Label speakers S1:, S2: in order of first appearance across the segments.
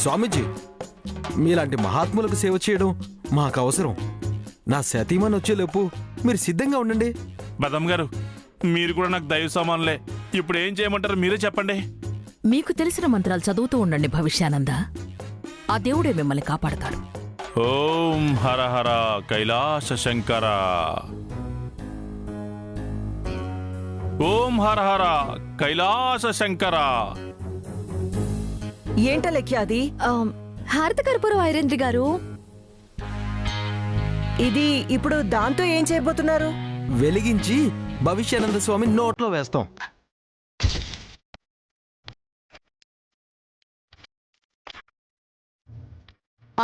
S1: స్వామీజీ, మీలాంటి మహాత్ములకు సేవ చేయడం మాకు అవసరం. నా సతీమణి వచ్చేలోపు మీరు సిద్ధంగా ఉండండి.
S2: బదం గారు, మీరు కూడా నాకు దైవ సమానులే. ఇప్పుడు ఏం చేయమంటారు మీరే చెప్పండి.
S3: మీకు తెలిసిన మంత్రాలు చదువుతూ ఉండండి భవిష్యానంద. ఆ దేవుడే మిమ్మల్ని కాపాడతాడు.
S2: ఓం హర హర కైలాస శంకర. ఓం హర హర కైలాస శంకర.
S4: ఏంట లెక్కి అది?
S5: హారత కర్పూరం ఐరేంద్రి గారు.
S4: ఇది ఇప్పుడు దాంతో ఏం చేయబోతున్నారు?
S1: వెలిగించి భవిష్యానంద స్వామి నోట్లో వేస్తాం.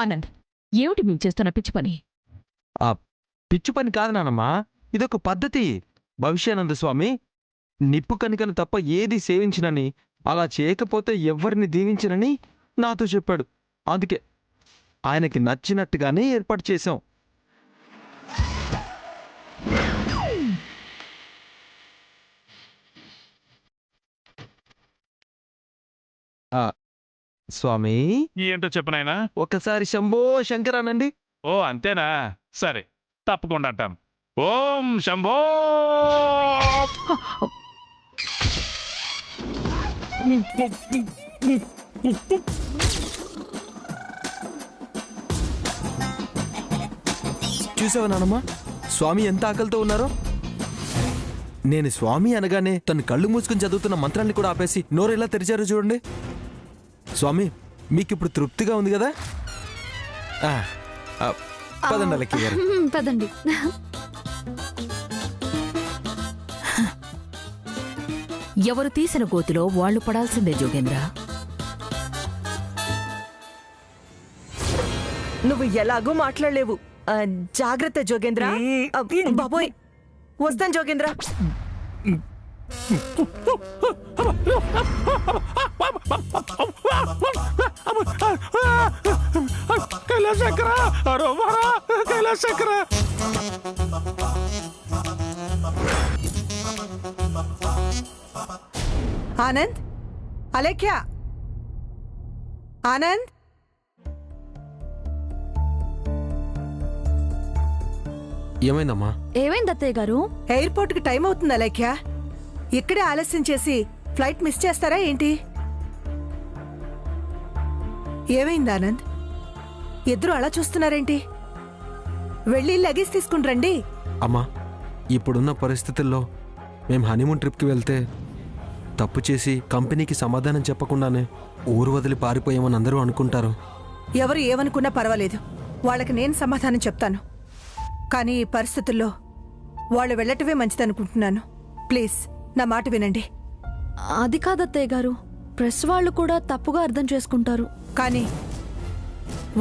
S3: ఆనంద్, ఏమిటి మేము చేస్తున్న పిచ్చి పని?
S1: ఆ పిచ్చు పని కాదు నానమ్మా, ఇదొక పద్ధతి. భవిష్యానంద స్వామి నిప్పు కనికను తప్ప ఏది సేవించినని, అలా చేయకపోతే ఎవ్వరిని దీవించనని నాతో చెప్పాడు. అందుకే ఆయనకి నచ్చినట్టుగానే ఏర్పాటు చేశాం. స్వామి,
S2: ఏంటో చెప్పనైనా?
S1: ఒకసారి శంభో శంకరానండి.
S2: ఓ అంతేనా? సరే, తప్పకుండా అంటాం. ఓం శంభో.
S1: చూసావా నానమ్మా, స్వామి ఎంత ఆకలితో ఉన్నారో. నేను స్వామి అనగానే తను కళ్ళు మూసుకుని చదువుతున్న మంత్రాన్ని కూడా ఆపేసి నోరెలా తెరిచారో చూడండి. స్వామి, మీకిప్పుడు తృప్తిగా ఉంది కదా? పదండి లక్కీ గారు.
S5: పదండి.
S3: ఎవరు తీసిన గోతిలో వాళ్ళు పడాల్సిందే జోగేంద్ర.
S4: నువ్వు ఎలాగూ మాట్లాడలేవు. జాగ్రత్త జోగేంద్ర. బాబోయ్, వస్తాను జోగేంద్ర.
S2: కైలాసశంకర, అరోమరా కైలాసశంకర.
S4: ఆనంద్, అలేఖ్య, ఆనంద్.
S1: ఏమైందమ్మా?
S5: ఏమైంది అత్తయ్య గారు?
S4: ఎయిర్పోర్ట్ కి టైం అవుతుంది అలేఖ్య. ఇక్కడే ఆలస్యం చేసి ఫ్లైట్ మిస్ చేస్తారా ఏంటి? ఏమైంది ఆనంద్? ఇద్దరు అలా చూస్తున్నారేంటి? వెళ్ళి లగేజ్ తీసుకుని రండి.
S1: అమ్మా, ఇప్పుడున్న పరిస్థితుల్లో మేము హనీమూన్ ట్రిప్కి వెళ్తే తప్పు చేసి కంపెనీకి సమాధానం చెప్పకుండానే ఊరు వదిలి పారిపోయామని అందరూ అనుకుంటారు.
S4: ఎవరు ఏమనుకున్నా పర్వాలేదు, వాళ్ళకి నేను సమాధానం చెప్తాను. కానీ ఈ పరిస్థితుల్లో వాళ్ళు వెళ్ళటమే మంచిదనుకుంటున్నాను. ప్లీజ్ నా మాట వినండి.
S5: అది కాదత్తయ్య గారు, ప్రెస్ వాళ్ళు కూడా తప్పుగా అర్థం చేసుకుంటారు.
S4: కానీ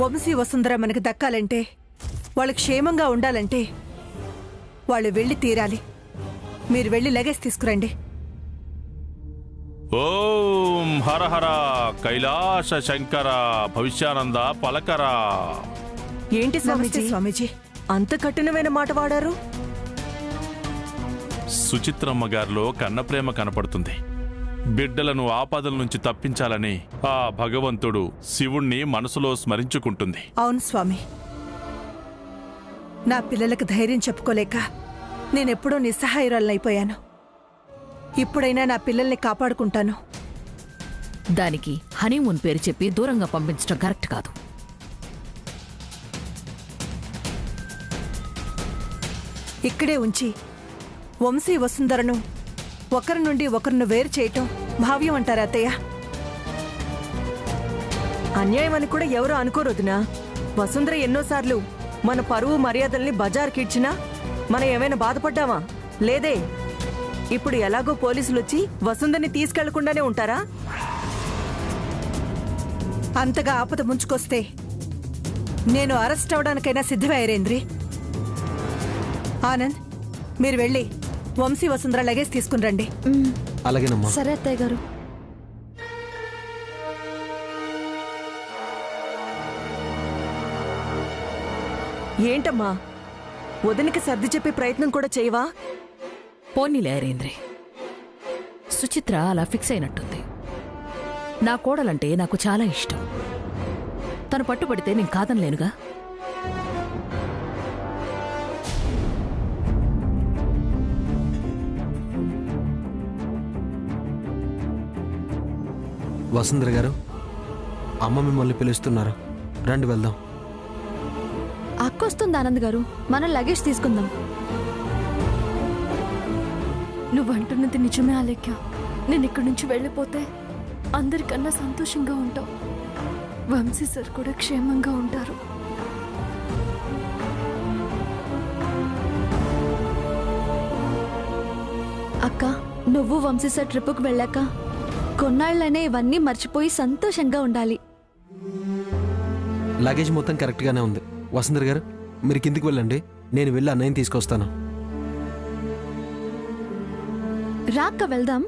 S4: వంశీ వసుంధర మనకు దక్కాలంటే, వాళ్ళు క్షేమంగా ఉండాలంటే వాళ్ళు వెళ్ళి తీరాలి. మీరు వెళ్ళి లగేజ్ తీసుకురండి.
S2: ఓం హర హర కైలాస శంకర భవిష్యానంద పలకరా.
S4: ఏంటి స్వామీజీ అంత కఠినమైన మాట వాడారు?
S2: సుచిత్రమ్మ గారిలో కన్నప్రేమ కనపడుతుంది. బిడ్డలను ఆపదల నుంచి తప్పించాలని ఆ భగవంతుడు శివుణ్ణి మనసులో స్మరించుకుంటుంది.
S4: అవును స్వామి, నా పిల్లలకు ధైర్యం చెప్పుకోలేక నేనెప్పుడో నిస్సహాయురాలనైపోయాను. ఇప్పుడైనా నా పిల్లల్ని కాపాడుకుంటాను.
S3: దానికి హనీమూన్ పేరు చెప్పి దూరంగా పంపించడం కరెక్ట్ కాదు.
S4: ఇక్కడే ఉంచి వంశీ వసుంధరను ఒకరి నుండి ఒకరిని వేరు చేయటం భావ్యం అంటారా అత్తయ్య? అన్యాయం అని కూడా ఎవరూ అనుకోరొదినా. వసుంధర ఎన్నోసార్లు మన పరువు మర్యాదల్ని బజార్కిడ్చినా మనం ఏమైనా బాధపడ్డామా? లేదే. ఇప్పుడు ఎలాగో పోలీసులు వచ్చి వసుంధరని తీసుకెళ్లకుండానే ఉంటారా? అంతగా ఆపద ముంచుకొస్తే నేను అరెస్ట్ అవడానికైనా సిద్ధమే ఐరేంద్రి. ఆనంద్, మీరు వెళ్ళి వంశీ వసుంధర లగేజ్ తీసుకుని రండి.
S1: అలాగేనమ్మా.
S5: సరే అత్తయ్య గారు.
S4: ఏంటమ్మా, వదినకి సర్ది చెప్పే ప్రయత్నం కూడా చేయవా?
S3: పోనీలే ఐరేంద్రి, సుచిత్ర అలా ఫిక్స్ అయినట్టుంది. నా కోడలంటే నాకు చాలా ఇష్టం. తను పట్టుబడితే నేను కాదనలేనుగా.
S6: వసుంధర గారు, అమ్మ మిమ్మల్ని పిలుస్తున్నారు, రండి వెళ్దాం.
S5: అక్క వస్తుంది ఆనంద్ గారు, మనం లగేజ్ తీసుకుందాం.
S7: నువ్వు అంటున్నది నిజమే అలేఖ్య. నేను ఇక్కడి నుంచి వెళ్ళిపోతే అందరికన్నా సంతోషంగా ఉంటావు. వంశీ సార్ కూడా క్షేమంగా ఉంటారు.
S5: అక్క, నువ్వు వంశీ సార్ ట్రిప్కి వెళ్ళాక కొన్నాళ్ళనే ఇవన్నీ మర్చిపోయి సంతోషంగా ఉండాలి.
S6: లగేజ్ మొత్తం కరెక్ట్గానే ఉంది. వసుంధర గారు, మీరు కిందికి వెళ్ళండి, నేను వెళ్ళి అన్నయ్యని తీసుకొస్తాను.
S5: రాక్క వెళ్దాం.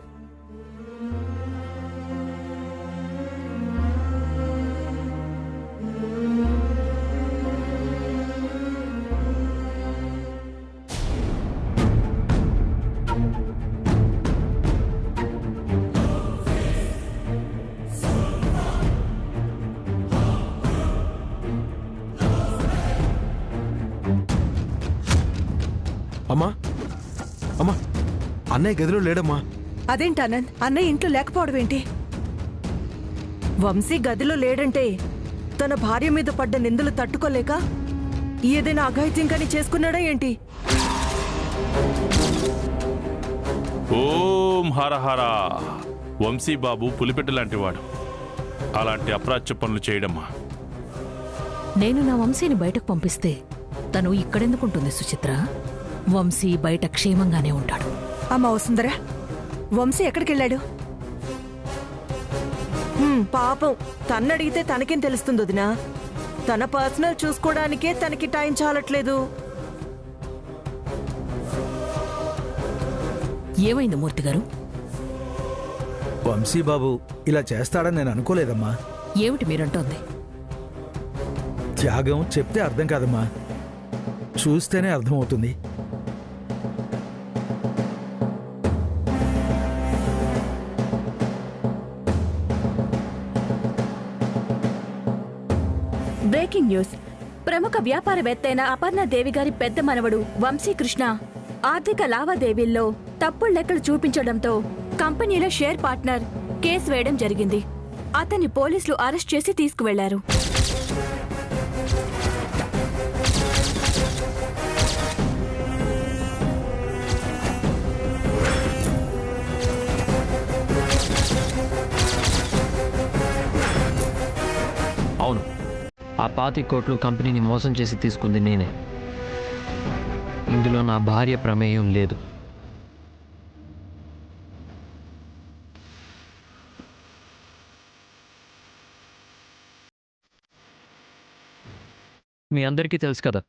S6: అమ్మా, అమ్మా, అన్నయ్య గదిలో లేడమ్మా.
S4: అదేంటి ఆనంద్, అన్నయ్య ఇంట్లో లేకపోవడం ఏంటి? వంశీ గదిలో లేడంటే తన భార్య మీద పడ్డ నిందలు తట్టుకోలేక ఏదైనా అఘాయిత్యం కానీ చేసుకున్నాడా ఏంటి?
S2: ఓం హర హర. వంశీ బాబు పులిపెట్టు లాంటివాడు. అలాంటి అప్రాచ్య పనులు చేయడమ్మా.
S3: నేను నా వంశీని బయటకు పంపిస్తే తను ఇక్కడెందుకుంటుంది సుచిత్ర? వంశీ బయట క్షేమంగానే ఉంటాడు.
S4: అమ్మ వసుంధర, వంశీ ఎక్కడికెళ్ళాడు? పాపం, తన్నడిగితే తనకేం తెలుస్తుంది వదినా? తన పర్సనల్ చూసుకోవడానికే తనకి టైం చాలట్లేదు.
S3: ఏమైంది మూర్తి గారు?
S8: వంశీబాబు ఇలా చేస్తాడని నేను అనుకోలేదమ్మా.
S3: ఏమిటి మీరంటోంది?
S8: త్యాగం చెప్తే అర్థం కాదమ్మా, చూస్తేనే అర్థమవుతుంది.
S7: Breaking news. ప్రముఖ వ్యాపారవేత్త అయిన అపర్ణాదేవి గారి పెద్ద మనవడు వంశీకృష్ణ ఆర్థిక లావాదేవీల్లో తప్పుడు లెక్కలు చూపించడంతో కంపెనీలో షేర్ పార్ట్నర్ కేసు వేయడం జరిగింది. అతన్ని పోలీసులు అరెస్ట్ చేసి తీసుకువెళ్లారు.
S9: అవును, ఆ 25 కోట్లు కంపెనీని మోసం చేసి తీసుకుంది నేనే. ఇందులో నా భార్య ప్రమేయం లేదు. మీ అందరికీ తెలుసు కదా,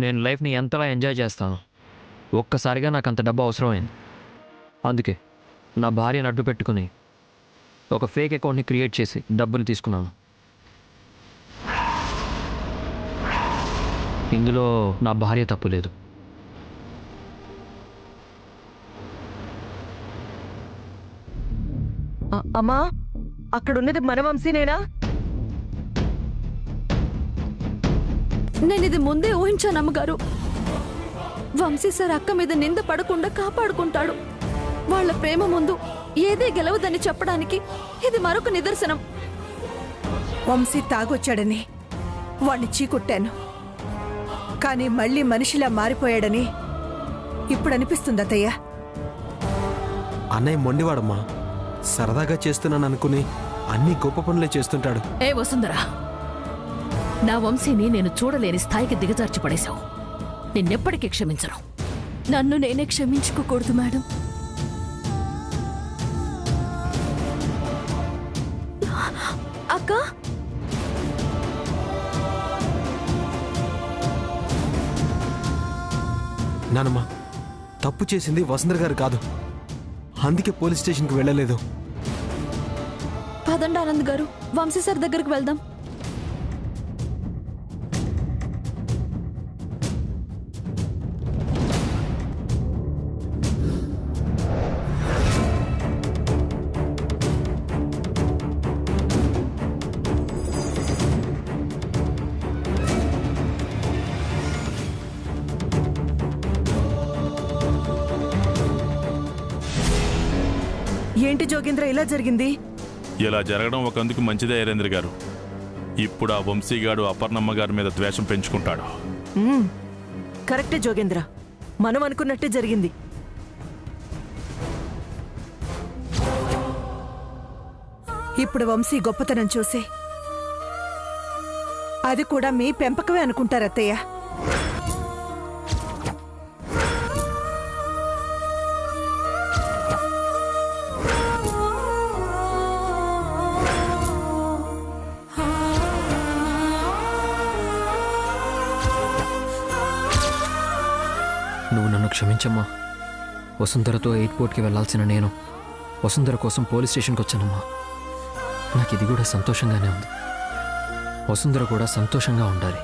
S9: నేను లైఫ్ని ఎంతలా ఎంజాయ్ చేస్తాను. ఒక్కసారిగా నాకు అంత డబ్బు అవసరమైంది. అందుకే నా భార్యను అడ్డు పెట్టుకుని ఒక ఫేక్ అకౌంట్ని క్రియేట్ చేసి డబ్బులు తీసుకున్నాను. ఇందులో నా భార్య తప్పు లేదు.
S4: అమ్మా, అక్కడున్నది మన వంశీనేనా?
S5: నేను ఇది ముందే ఊహించాను అమ్మగారు. వంశీ సార్ అక్క మీద నింద పడకుండా కాపాడుకుంటాడు. వాళ్ళ ప్రేమ ముందు ఏదే గెలవదని చెప్పడానికి ఇది మరొక నిదర్శనం.
S10: వంశీ తాగొచ్చాడని వాణ్ణి చీకొట్టాను, కానీ మళ్ళీ మనిషిలా మారిపోయాడని ఇప్పుడు అనిపిస్తుంది అత్తయ్య.
S6: అన్నయ్య మొండివాడమ్మా, సరదాగా చేస్తున్నాను అనుకుని అన్ని గొప్ప పనులే చేస్తుంటాడు.
S3: ఏ వసుంధరా, నా వంశీని నేను చూడలేని స్థాయికి దిగజార్చి పడేశావు. నిన్నెప్పటికీ క్షమించను.
S7: నన్ను నేనే క్షమించుకోకూడదు మేడం.
S5: అక్క,
S6: నానమ్మా, తప్పు చేసింది వసుంధర గారు కాదు, అందుకే పోలీస్ స్టేషన్కి వెళ్ళలేదు.
S5: పదండి ఆనంద్ గారు, వంశీ సార్ దగ్గరికి వెళ్దాం.
S4: ఏంటి జోగేంద్ర ఇలా జరిగింది?
S2: ఇలా జరగడం ఒకందుకు మంచిదే ఐరేంద్ర గారు. ఇప్పుడు ఆ వంశీగాడు అపర్ణమ్మ గారి మీద ద్వేషం పెంచుకుంటాడు.
S4: కరెక్టే జోగేంద్ర, మనం అనుకున్నట్టే జరిగింది.
S10: ఇప్పుడు వంశీ గొప్పతనం చూసి అది కూడా మీ పెంపకమే అనుకుంటారత్తయ్య.
S9: నువ్వు నన్ను క్షమించమ్మా. వసుంధరతో ఎయిర్పోర్ట్కి వెళ్లాల్సిన నేను వసుంధర కోసం పోలీస్ స్టేషన్కి వచ్చానమ్మా. నాకు ఇది కూడా సంతోషంగానే ఉంది. వసుంధర కూడా సంతోషంగా ఉండాలి.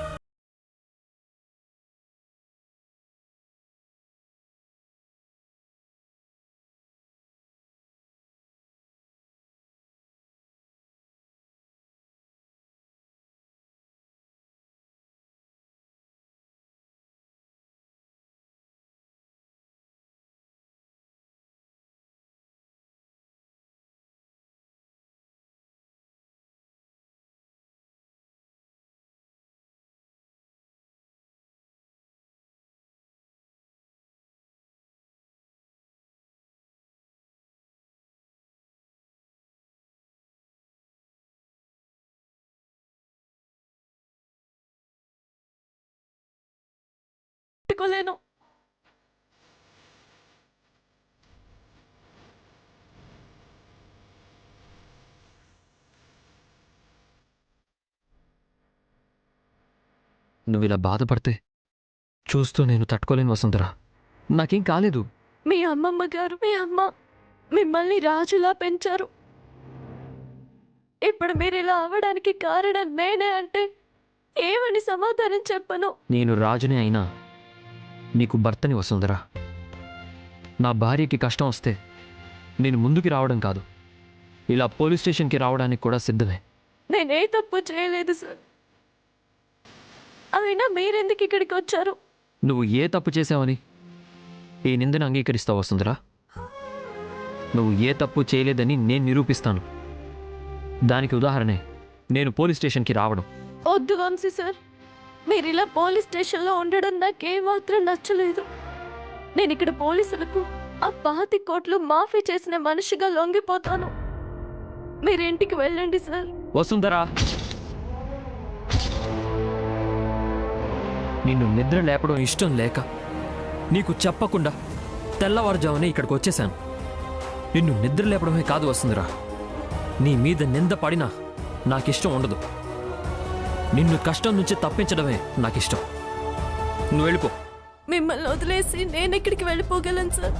S5: పెట్టుకోలేను.
S9: నువ్వు ఇలా బాధపడితే చూస్తూ నేను తట్టుకోలేను వసుంధరా. నాకేం కాలేదు.
S5: మీ అమ్మమ్మ గారు, మీ అమ్మ మిమ్మల్ని రాజులా పెంచారు. ఇప్పుడు మీరు ఇలా అవ్వడానికి కారణం నేనే అంటే ఏమని సమాధానం చెప్పను?
S9: నేను రాజునే అయినా నీకు భర్తని వసుంధరా. నా భార్యకి కష్టం వస్తే నేను ముందుకి రావడం కాదు, ఇలా పోలీస్ స్టేషన్కి రావడానికి కూడా సిద్ధమే.
S5: నేనే తప్పు చేయలేదు సార్. అయినా మీరెందుకు ఇక్కడికి వచ్చారు?
S9: నువ్వు ఏ తప్పు చేసావని ఈ నిందను అంగీకరిస్తావు వసుంధరా? నువ్వు ఏ తప్పు చేయలేదని నేను నిరూపిస్తాను. దానికి ఉదాహరణే నేను పోలీస్ స్టేషన్కి రావడం.
S5: వద్దు వంశీ సార్, మీరు ఇలా పోలీస్ స్టేషన్లో ఉండడం నాకేమాత్రం నచ్చలేదు. నేను ఇక్కడ పోలీసులకు ఆ 25 కోట్లు మాఫీ చేసిన మనిషిగా లొంగిపోతాను. మీరు ఇంటికి వెళ్ళండి సార్.
S9: వసుంధరా, నిన్ను నిద్ర లేపడం ఇష్టం లేక నీకు చెప్పకుండా తెల్లవారుజామునే ఇక్కడికి వచ్చేశాను. నిన్ను నిద్ర లేపడమే కాదు వసుంధరా, నీ మీద నింద పడినా నాకిష్టం ఉండదు. నిన్ను కష్టం నుంచి తప్పించడమే నాకిష్టం. నువ్వు వెళ్ళిపో.
S5: మిమ్మల్ని వదిలేసి నేను ఎక్కడికి వెళ్ళిపోగలను సార్?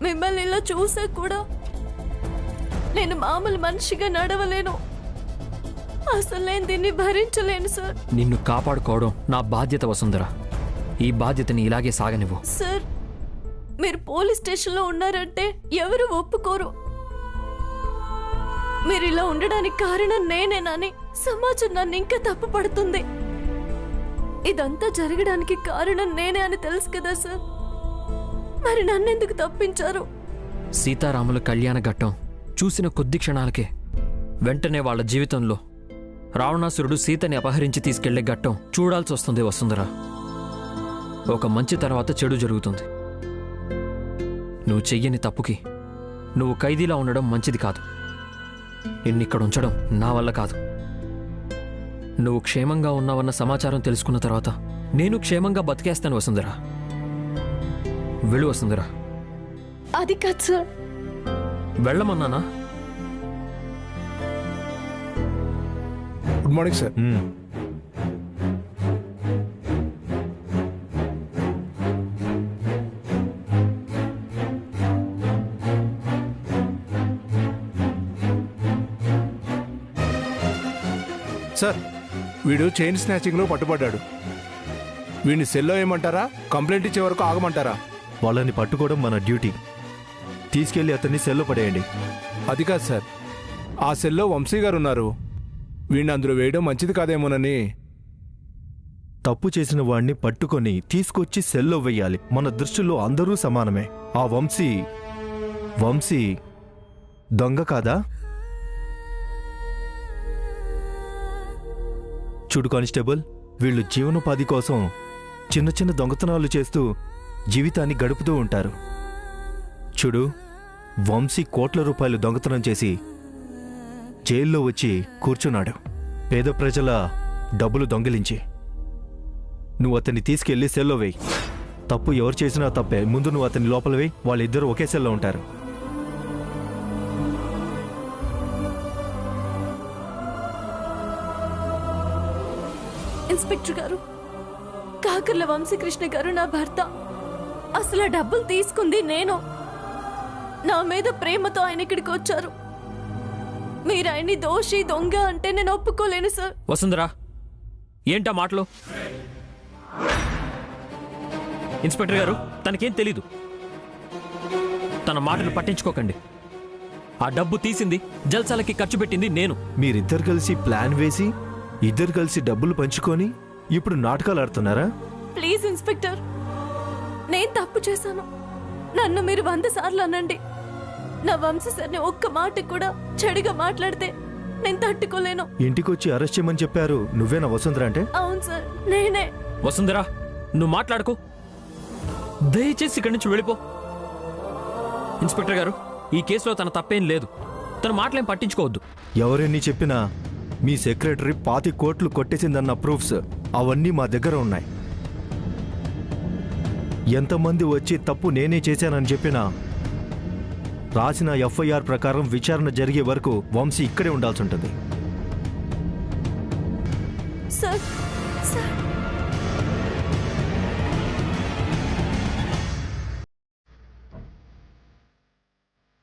S5: మిమ్మల్ని ఇలా చూసా కూడా నేను మామూలు మనిషిగా నడవలేను. అసలు నేను దీన్ని భరించలేను సార్.
S9: నిన్ను కాపాడుకోవడం నా బాధ్యత వసుంధరా. ఈ బాధ్యతని ఇలాగే సాగనివ్వు.
S5: సార్, మీరు పోలీస్ స్టేషన్లో ఉన్నారంటే ఎవరు ఒప్పుకోరు. మీరు ఇలా ఉండడానికి కారణం నేనేనని సమాజం నన్ను ఇంకా తప్పు పడుతుంది. ఇదంతా జరగడానికి కారణం నేనే అని తెలుసు కదా సార్, మరి నన్నెందుకు తప్పించారు?
S9: సీతారాముల కళ్యాణ ఘట్టం చూసిన కొద్ది క్షణాలకే వెంటనే వాళ్ళ జీవితంలో రావణాసురుడు సీతని అపహరించి తీసుకెళ్లే ఘట్టం చూడాల్సి వస్తుంది వసుంధరా. ఒక మంచి తర్వాత చెడు జరుగుతుంది. నువ్వు చెయ్యని తప్పుకి నువ్వు ఖైదీలా ఉండడం మంచిది కాదు. నిన్నిక్కడ ఉంచడం నా వల్ల కాదు. నువ్వు క్షేమంగా ఉన్నావన్న సమాచారం తెలుసుకున్న తర్వాత నేను క్షేమంగా బతికేస్తాను వసుంధరా. వెళ్ళు వసుంధరా.
S5: అది కాదు సార్.
S9: వెళ్ళమన్నానా?
S11: Good morning sir. సార్, వీడు చైన్ స్నాచింగ్లో పట్టుబడ్డాడు. వీడిని సెల్లో ఏమంటారా, కంప్లైంట్ ఇచ్చే వరకు ఆగమంటారా?
S6: వాళ్ళని పట్టుకోవడం మన డ్యూటీ. తీసుకెళ్లి అతన్ని సెల్లో పడేయండి.
S11: అది కాదు సార్, ఆ సెల్లో వంశీ గారు ఉన్నారు. వీడిని అందులో వేయడం మంచిది కాదేమోనని.
S6: తప్పు చేసిన వాడిని పట్టుకొని తీసుకొచ్చి సెల్లో వెయ్యాలి. మన దృష్టిలో అందరూ సమానమే. ఆ వంశీ దొంగ కాదా? చూడు కానిస్టేబుల్, వీళ్ళు జీవనోపాధి కోసం చిన్న చిన్న దొంగతనాలు చేస్తూ జీవితాన్ని గడుపుతూ ఉంటారు. చూడు, వంశీ కోట్ల రూపాయలు దొంగతనం చేసి జైల్లో వచ్చి కూర్చున్నాడు, పేద ప్రజల డబ్బులు దొంగిలించి. నువ్వు అతన్ని తీసుకెళ్లి సెల్లో వేయి. తప్పు ఎవరు చేసినా తప్పే, ముందు నువ్వు అతన్ని లోపల వేయి. వాళ్ళిద్దరూ ఒకే సెల్లో ఉంటారు.
S5: ఇన్స్పెక్టర్ గారు, కాకర్ల వంశీకృష్ణ గారు నా భర్త. అసలు ఆ డబ్బులు తీసుకుంది నేను. నా మీద ప్రేమతో ఆయన ఇక్కడికి వచ్చారు. మీరు ఆయన్ని దోషి దొంగ అంటే నేను ఒప్పుకోలేను సార్.
S9: వసుంధరా, ఏంటా మాటలు? ఇన్స్పెక్టర్ గారు, తనకేం తెలీదు. తన మాటలు పట్టించుకోకండి. ఆ డబ్బు తీసింది, జల్సాలకి ఖర్చు పెట్టింది నేను.
S6: మీరిద్దరు కలిసి ప్లాన్ వేసి ఇద్దరు కలిసి డబ్బులు పంచుకొని ఇప్పుడు నాటకాలు ఆడుతున్నారా?
S5: ప్లీజ్ ఇన్స్పెక్టర్, నేను తప్పు చేశాను. నన్ను మీరు 100 సార్లు అనండి. నా వంశీ సార్ని ఒక్క మాట కూడా చెడుగా మాట్లాడితే నేను తట్టుకోలేను.
S6: ఇంటికొచ్చి అరెస్ట్ చేయమని చెప్పారు. నువ్వేనా వసుంధర అంటే?
S5: అవును సార్, నేనే.
S9: వసుంధరా, నువ్వు మాట్లాడుకో. దయచేసి ఇక్కడి నుంచి వెళ్ళిపో. ఇన్స్పెక్టర్ గారు, ఈ కేసులో తన తప్పేం లేదు. తన మాటలేం పట్టించుకోవద్దు.
S6: ఎవరెన్ని చెప్పినా మీ సెక్రటరీ 25 కోట్లు కొట్టేసిందన్న ప్రూఫ్స్ అవన్నీ మా దగ్గర ఉన్నాయి. ఎంతమంది వచ్చి తప్పు నేనే చేశానని చెప్పినా రాసిన ఎఫ్ఐఆర్ ప్రకారం విచారణ జరిగే వరకు వంశీ ఇక్కడే ఉండాల్సి ఉంటుంది.
S5: సార్, సార్,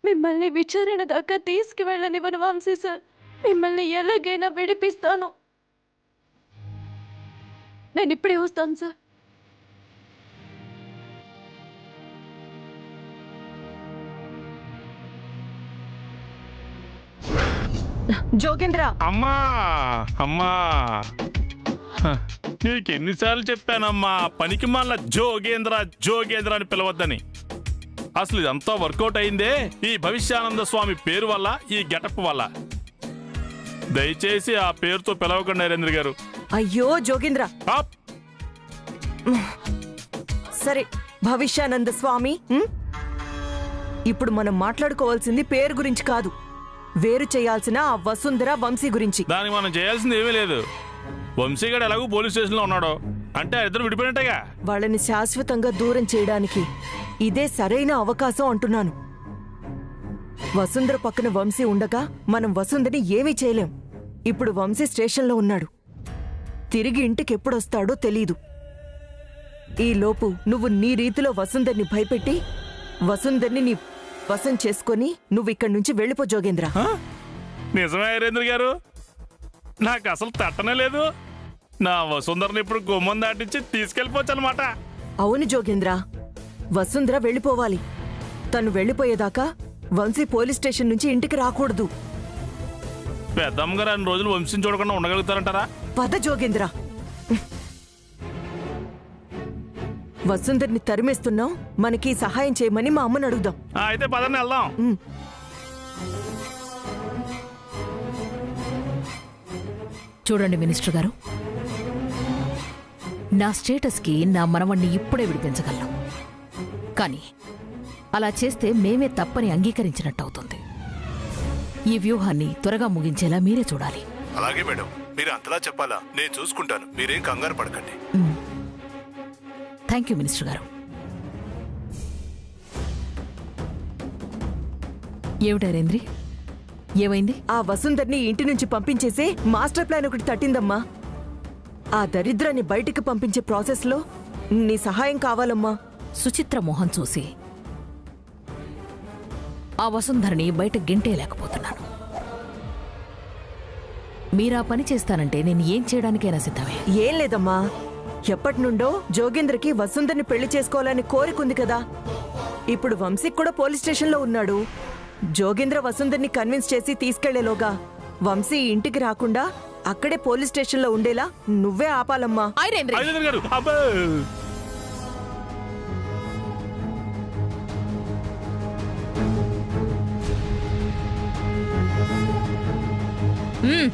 S5: మిమ్మల్ని విచారణ దాకా తీసుకువెళ్ళనివ్వను వంశీ సార్. మిమ్మల్ని ఎలాగైనా విడిపిస్తాను. నేను ఇప్పుడే వస్తాను సార్.
S4: జోగేంద్ర,
S2: అమ్మా అమ్మా, నీకెన్నిసార్లు చెప్పానమ్మా పనికి మళ్ళా జోగేంద్ర జోగేంద్ర అని పిలవద్దని. అసలు ఇదంతా వర్కౌట్ అయిందే ఈ భవిష్యానంద స్వామి పేరు వల్ల, ఈ గెటప్ వల్ల. దయచేసి ఆ పేరుతో పిలవకండి నరేంద్ర గారు.
S4: అయ్యో జోగేంద్ర. సరే భవిష్యానంద స్వామి, ఇప్పుడు మనం మాట్లాడుకోవాల్సింది పేరు గురించి కాదు, వేరు చేయాల్సిన ఆ వసుంధర వంశీ గురించి.
S2: దానికి మనం చేయాల్సింది ఏమీ లేదు. వంశీగాడు ఎలాగో పోలీస్ స్టేషన్ లో ఉన్నాడు అంటే ఇద్దరు విడిపోయినట్టేగా.
S4: వాళ్ళని శాశ్వతంగా దూరం చేయడానికి ఇదే సరైన అవకాశం అంటున్నాను. వసుంధర పక్కన వంశీ ఉండగా మనం వసుంధని ఏమీ చేయలేం. ఇప్పుడు వంశీ స్టేషన్లో ఉన్నాడు. తిరిగి ఇంటికి ఎప్పుడొస్తాడో తెలీదు. ఈలోపు నువ్వు నీ రీతిలో వసుంధర్ని భయపెట్టి వసుంధర్ని నీ వశం చేసుకొని నువ్వు ఇక్కడి నుంచి వెళ్ళిపో జోగేంద్ర.
S2: నిజమే నరేంద్ర గారు, నాకు అసలు తట్టనే లేదు. నా వసుంధరని ఇప్పుడు గుమ్మం దాటించి తీసుకెళ్ళిపోవచ్చు అనమాట.
S4: అవును జోగేంద్ర, వసుంధర వెళ్ళిపోవాలి. తను వెళ్ళిపోయేదాకా వంశీ పోలీస్ స్టేషన్ నుంచి ఇంటికి రాకూడదు.
S2: పెద్దమ్మగారు 2 రోజులు వంశీని చూడకుండా ఉండగలుగుతారంటారా?
S4: పద జోగేంద్ర. వసుంధర్ని తరిమేస్తున్నాం, మనకి సహాయం చేయమని మా అమ్మని అడుగుదాం.
S2: అయితే పదని వెళ్దాం.
S3: చూడండి మినిస్టర్ గారు, నా స్టేటస్కి నా మనవణ్ణి ఇప్పుడే విడిపించగలను. కానీ అలా చేస్తే మేమే తప్పని అంగీకరించినట్టు అవుతుంది. ఈ వ్యూహాన్ని త్వరగా ముగించేలా మీరే చూడాలి.
S11: అలాగే మేడం, మీరు అంతలా చెప్పాలా? నేను చూసుకుంటాను, మీరేం కంగారు పడకండి.
S3: థ్యాంక్ యూ మినిస్టర్ గారు. ఏమిటి నరేంద్రి, ఏమైంది?
S4: ఆ వసుంధర్ని ఇంటి నుంచి పంపించేసే మాస్టర్ ప్లాన్ ఒకటి తట్టిందమ్మా. ఆ దరిద్రాన్ని బయటికి పంపించే ప్రాసెస్లో నీ సహాయం కావాలమ్మా.
S3: సుచిత్ర మొహం చూసి ఆ వసుంధరని బయట గెంటేయలేకపోతున్నాను. మీరా పని చేస్తానంటే నేను ఏం చేయడానికైనా సిద్ధమే.
S4: ఏం లేదమ్మా, ఎప్పటి నుండో జోగేంద్రకి వసుంధర్ని పెళ్లి చేసుకోవాలని కోరికుంది కదా. ఇప్పుడు వంశీకి కూడా పోలీస్ స్టేషన్లో ఉన్నాడు. జోగేంద్ర వసుంధర్ని కన్విన్స్ చేసి తీసుకెళ్లేలోగా వంశీ ఇంటికి రాకుండా అక్కడే పోలీస్ స్టేషన్లో ఉండేలా నువ్వే ఆపాలమ్మా.
S3: మ్మ్.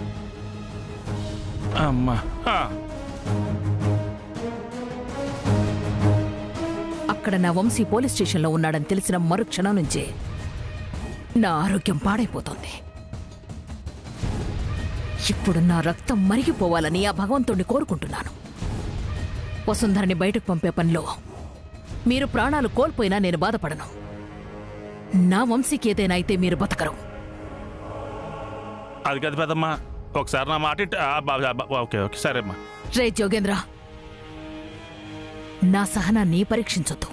S2: అమ్మా
S3: అక్కడ నా వంశీ పోలీస్ స్టేషన్లో ఉన్నాడని తెలిసిన మరుక్షణం నుంచే నా ఆరోగ్యం పాడైపోతుంది. ఇప్పుడు నా రక్తం మరిగిపోవాలని ఆ భగవంతుణ్ణి కోరుకుంటున్నాను. వసుంధరని బయటకు పంపే పనిలో మీరు ప్రాణాలు కోల్పోయినా నేను బాధపడను. నా వంశీకి ఏదైనా అయితే మీరు బతకరు.
S2: అది కదా పెద్దమ్మా, ఒకసారి నా మాట ఓకే ఓకే సరే అమ్మా.
S3: రే జోగేంద్ర, నా సహనాన్ని పరీక్షించొద్దు.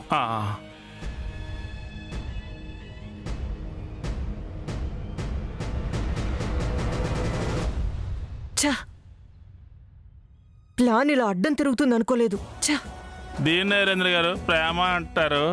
S4: ఛా, ప్లాన్ ఇలా అడ్డం తిరుగుతుంది అనుకోలేదు. ఛా,
S2: దీన్నే వీరేంద్ర గారు ప్రేమ అంటారు.